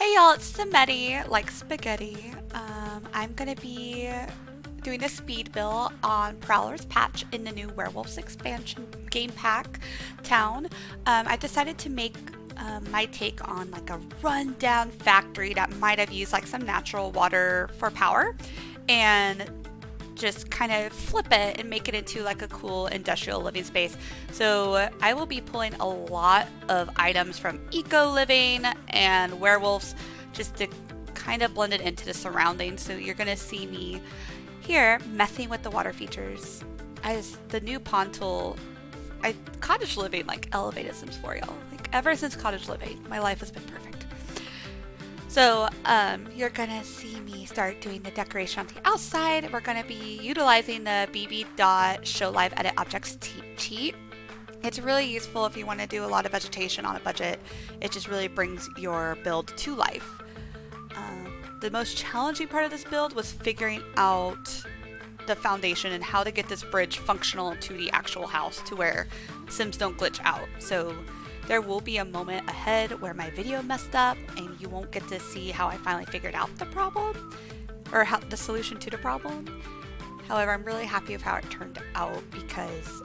Hey y'all, it's Samedi, like spaghetti. I'm gonna be doing a speed build on Prowler's Patch in the new Werewolves expansion game pack town. I decided to make my take on like a rundown factory that might have used like some natural water for power and just kind of flip it and make it into like a cool industrial living space. So I will be pulling a lot of items from eco living and werewolves just to kind of blend it into the surroundings. So you're gonna see me here messing with the water features. The new pond tool, cottage living like elevated Sims 4, y'all. Like ever since cottage living, my life has been perfect. So you're gonna see me start doing the decoration on the outside. We're gonna be utilizing the bb.showliveeditobjects cheat. It's really useful if you want to do a lot of vegetation on a budget. It just really brings your build to life. The most challenging part of this build was figuring out the foundation and how to get this bridge functional to the actual house to where Sims don't glitch out. So there will be a moment ahead where my video messed up and you won't get to see how I finally figured out the problem or how the solution to the problem. However, I'm really happy with how it turned out because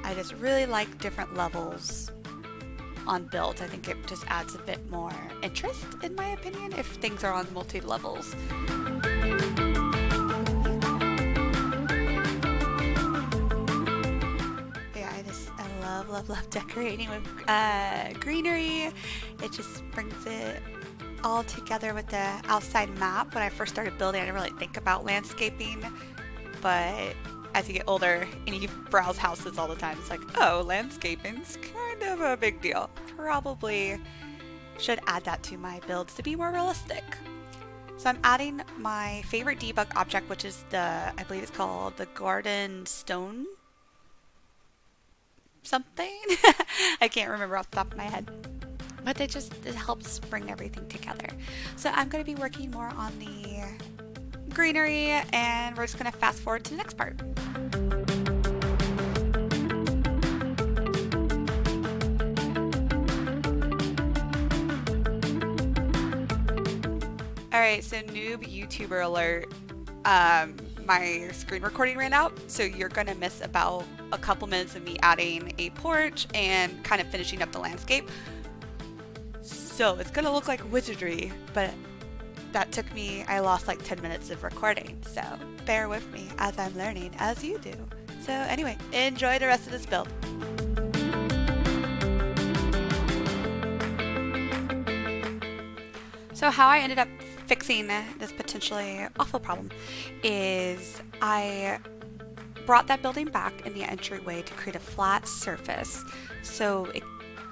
I just really like different levels on builds. I think it just adds a bit more interest, in my opinion, if things are on multi-levels. Love decorating with greenery. It just brings it all together with the outside map. When I first started building, I didn't really think about landscaping, but as you get older and you browse houses all the time, it's like, oh, landscaping's kind of a big deal. Probably should add that to my builds to be more realistic. So I'm adding my favorite debug object, which is I believe it's called the garden stone something. I can't remember off the top of my head, but it helps bring everything together. So I'm going to be working more on the greenery, and we're just going to fast forward to the next part. Alright, so noob YouTuber alert. My screen recording ran out, so you're gonna miss about a couple minutes of me adding a porch and kind of finishing up the landscape. So it's gonna look like wizardry, but I lost like 10 minutes of recording, so bear with me as I'm learning, as you do. So anyway, enjoy the rest of this build. So how I ended up fixing this potentially awful problem is I brought that building back in the entryway to create a flat surface. So it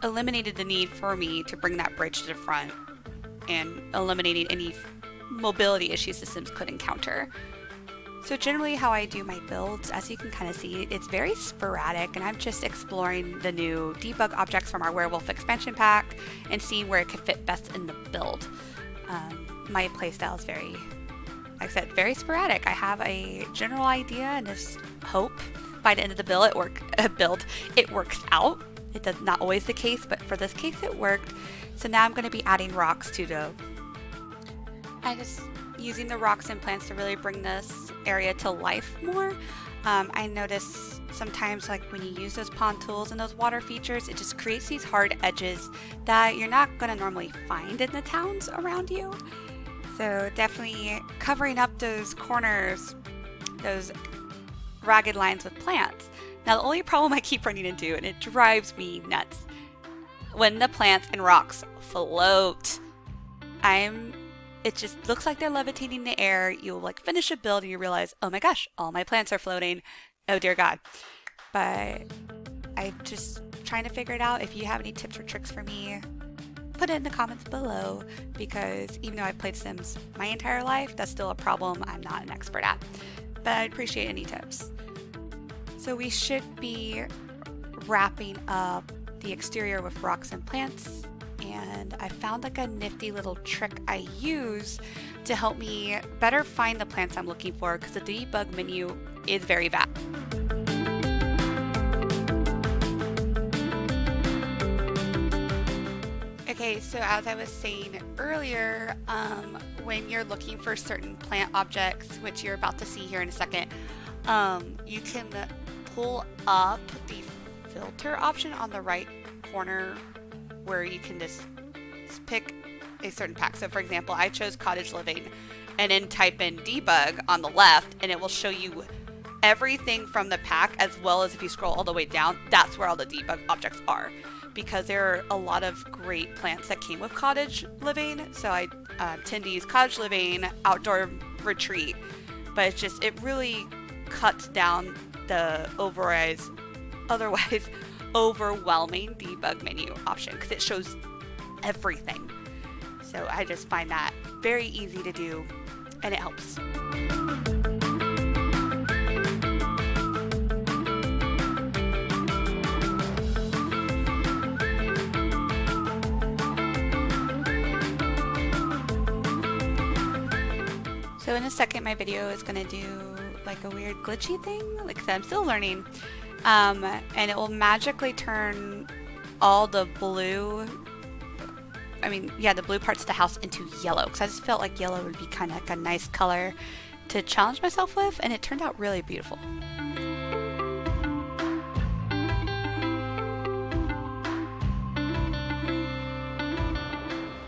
eliminated the need for me to bring that bridge to the front and eliminating any mobility issues the Sims could encounter. So generally how I do my builds, as you can kind of see, it's very sporadic, and I'm just exploring the new debug objects from our Werewolf expansion pack and seeing where it could fit best in the build. My playstyle is very, like I said, very sporadic. I have a general idea and just hope by the end of the build it works out. It does not always the case, but for this case it worked. So now I'm going to be adding rocks to using the rocks and plants to really bring this area to life more. I notice sometimes like when you use those pond tools and those water features, it just creates these hard edges that you're not going to normally find in the towns around you. So definitely covering up those corners, those ragged lines with plants. Now the only problem I keep running into, and it drives me nuts, when the plants and rocks float. It just looks like they're levitating in the air. You'll like finish a build and you realize, oh my gosh, all my plants are floating. Oh dear God. But I'm just trying to figure it out. If you have any tips or tricks for me, put it in the comments below, because even though I've played Sims my entire life, that's still a problem I'm not an expert at. But I'd appreciate any tips. So we should be wrapping up the exterior with rocks and plants. And I found like a nifty little trick I use to help me better find the plants I'm looking for, because the debug menu is very vast. Okay, Okay, so as I was saying earlier, when you're looking for certain plant objects, which you're about to see here in a second, you can pull up the filter option on the right corner where you can just pick a certain pack. So for example, I chose cottage living and then type in debug on the left and it will show you everything from the pack, as well as if you scroll all the way down, that's where all the debug objects are, because there are a lot of great plants that came with cottage living. So I tend to use cottage living, outdoor retreat, but it really cuts down the otherwise overwhelming debug menu option because it shows everything. So I just find that very easy to do and it helps. So in a second, my video is going to do like a weird glitchy thing, like I said, I'm still learning, and it will magically turn all the blue, the blue parts of the house into yellow, because I just felt like yellow would be kind of like a nice color to challenge myself with, and it turned out really beautiful.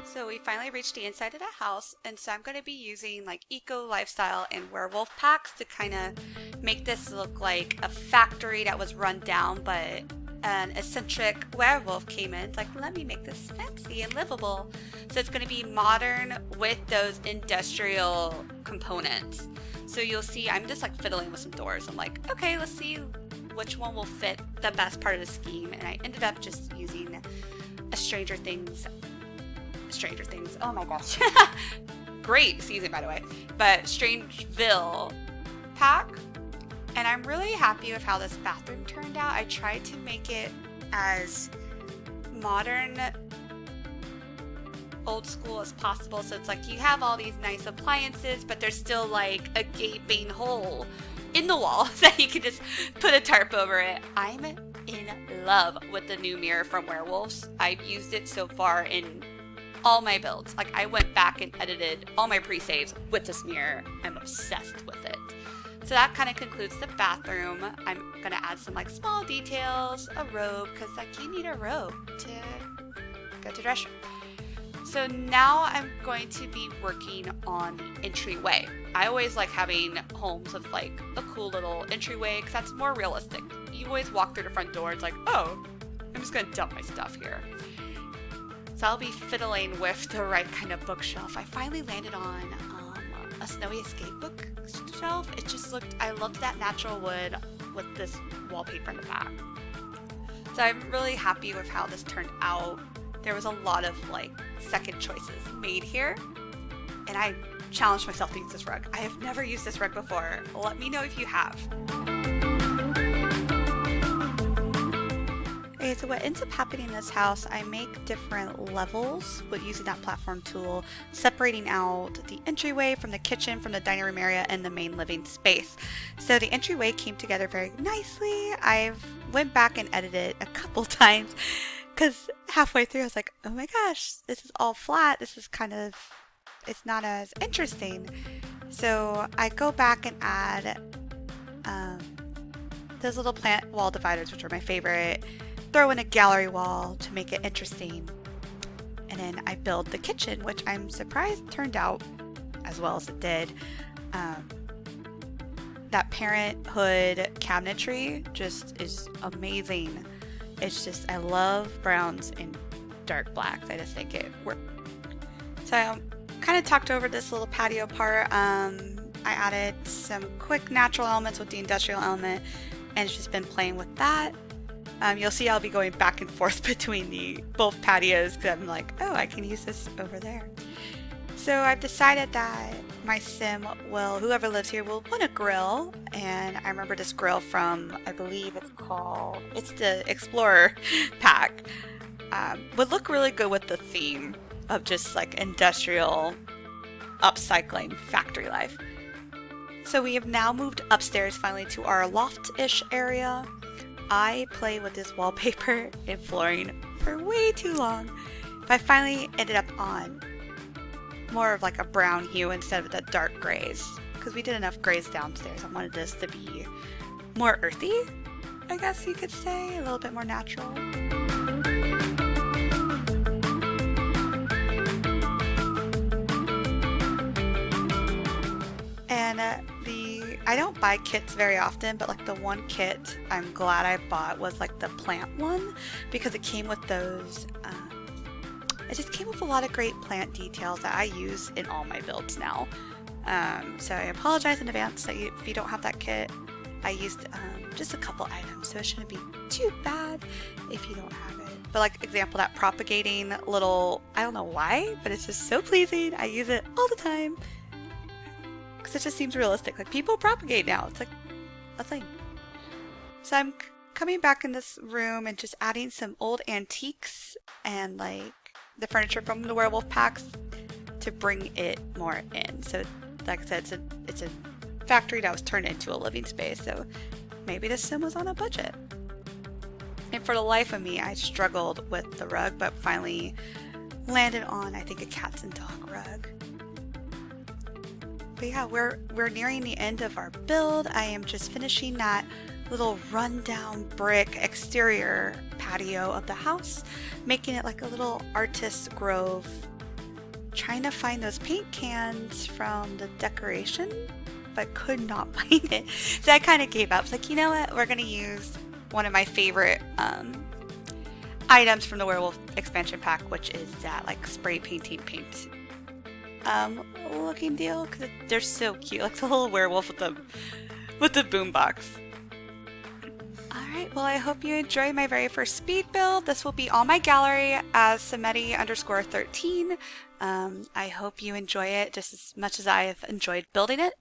So we finally reached the inside of the house, and so I'm going to be using like eco, lifestyle, and werewolf packs to kind of make this look like a factory that was run down, but an eccentric werewolf came in. It's like, let me make this fancy and livable. So it's going to be modern with those industrial components. So you'll see I'm just like fiddling with some doors. I'm like, okay, let's see which one will fit the best part of the scheme. And I ended up just using a Stranger Things, oh my gosh. Great season, by the way. But Strangeville pack. And I'm really happy with how this bathroom turned out. I tried to make it as modern, old school as possible. So it's like you have all these nice appliances, but there's still like a gaping hole in the wall that you can just put a tarp over it. I'm in love with the new mirror from Werewolves. I've used it so far in all my builds. Like I went back and edited all my pre-saves with this mirror. I'm obsessed with it. So that kind of concludes the bathroom. I'm gonna add some like small details, a robe, because like you need a robe to go to the restroom. So now I'm going to be working on the entryway. I always like having homes with like a cool little entryway because that's more realistic. You always walk through the front door, it's like, oh, I'm just gonna dump my stuff here. So I'll be fiddling with the right kind of bookshelf. I finally landed on a Snowy Escape bookshelf. It just looked, I loved that natural wood with this wallpaper in the back. So I'm really happy with how this turned out. There was a lot of like second choices made here, and I challenged myself to use this rug. I have never used this rug before. Let me know if you have. Okay, so what ends up happening in this house, I make different levels with using that platform tool, separating out the entryway from the kitchen, from the dining room area, and the main living space. So the entryway came together very nicely. I've went back and edited a couple times because halfway through I was like, oh my gosh, this is all flat. This is kind of, it's not as interesting. So I go back and add those little plant wall dividers, which are my favorite. Throw in a gallery wall to make it interesting, and then I build the kitchen, which I'm surprised turned out as well as it did. That parenthood cabinetry just is amazing. It's just, I love browns and dark blacks. I just think it works. So I kind of talked over this little patio part. I added some quick natural elements with the industrial element, and it's just been playing with that. You'll see I'll be going back and forth between both patios because I'm like, oh, I can use this over there. So I've decided that my sim will, whoever lives here, will want a grill. And I remember this grill from, I believe it's the Explorer pack. Would look really good with the theme of just like industrial upcycling factory life. So we have now moved upstairs finally to our loft-ish area. I play with this wallpaper and flooring for way too long, But I finally ended up on more of like a brown hue instead of the dark grays, because we did enough grays downstairs. I wanted this to be more earthy, I guess you could say, a little bit more natural. And I don't buy kits very often, but like the one kit I'm glad I bought was like the plant one, because it came with those, it just came with a lot of great plant details that I use in all my builds now. So I apologize in advance that if you don't have that kit. I used just a couple items, so it shouldn't be too bad if you don't have it. But like example, that propagating little, I don't know why, but it's just so pleasing. I use it all the time because it just seems realistic. Like people propagate now. It's like a thing. So I'm coming back in this room and just adding some old antiques and like the furniture from the werewolf packs to bring it more in. So like I said, it's a factory that was turned into a living space, so maybe this sim was on a budget. And for the life of me, I struggled with the rug, but finally landed on, I think, a cats and dog rug. But yeah, we're nearing the end of our build. I am just finishing that little rundown brick exterior patio of the house, making it like a little artist's grove. Trying to find those paint cans from the decoration, but could not find it. So I kind of gave up. It's like, you know what? We're going to use one of my favorite items from the Werewolf expansion pack, which is that like spray painting paint looking deal, because they're so cute. Like the little werewolf with the boombox. Alright, well I hope you enjoyed my very first speed build. This will be on my gallery as Samedi_13. I hope you enjoy it just as much as I have enjoyed building it.